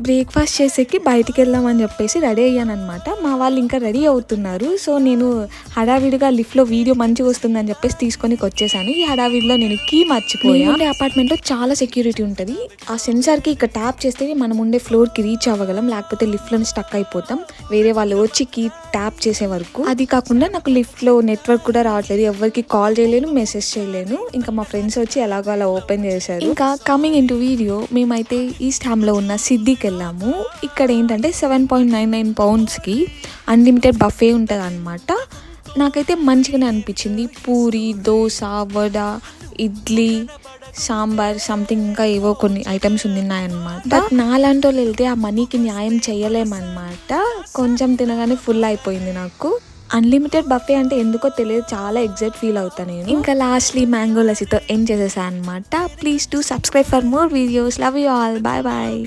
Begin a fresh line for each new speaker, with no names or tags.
Breakfast చేసేకి బయటికి వెళ్దామని చెప్పేసి రెడీ అయ్యానమాట. మా వాళ్ళు ఇంకా రెడీ అవుతున్నారు. సో నేను హడావిడిగా లిఫ్ట్లో వీడియో మంచిగా వస్తుందని చెప్పేసి తీసుకొని వచ్చేసాను. ఈ హడావిడిలో నేను కీ మర్చిపోయా. ఉండే అపార్ట్మెంట్లో చాలా సెక్యూరిటీ ఉంటుంది. ఆ సెన్సార్కి ఇక్కడ ట్యాప్ చేస్తే మనం ఉండే ఫ్లోర్కి రీచ్ అవ్వగలం, లేకపోతే లిఫ్ట్లో స్టక్ అయిపోతాం వేరే వాళ్ళు వచ్చి కీ ట్యాప్ చేసే వరకు. అది కాకుండా నాకు లిఫ్ట్లో నెట్వర్క్ కూడా రావట్లేదు, ఎవరికి కాల్ చేయలేను, మెసేజ్ చేయలేను. ఇంకా మా ఫ్రెండ్స్ వచ్చి ఎలాగో అలా ఓపెన్ చేశారు. ఇంకా కమింగ్ ఇన్ టు వీడియో, మేమైతే ఈస్ట్ హ్యామ్లో ఉన్న సిద్దికి వెళ్ళాము. ఇక్కడ ఏంటంటే 7.99 పౌండ్స్కి అన్లిమిటెడ్ బఫే ఉంటుంది అనమాట. నాకైతే మంచిగానే అనిపించింది. పూరి, దోశ, వడ, ఇడ్లీ, సాంబార్, సంథింగ్ ఇంకా ఏవో కొన్ని ఐటమ్స్ ఉన్నాయన్నమాట. బట్ నాలాంటి వాళ్ళు వెళ్తే ఆ మనీకి న్యాయం చేయలేమన్నమాట. కొంచెం తినగానే ఫుల్ అయిపోయింది నాకు. అన్లిమిటెడ్ బఫే అంటే ఎందుకో తెలియదు, చాలా ఎగ్జైట్ ఫీల్ అవుతాను నేను. ఇంకా లాస్ట్లీ మ్యాంగో లస్సీతో ఎండ్ చేసేసాను అనమాట. Please to subscribe for more videos. Love you all. Bye bye.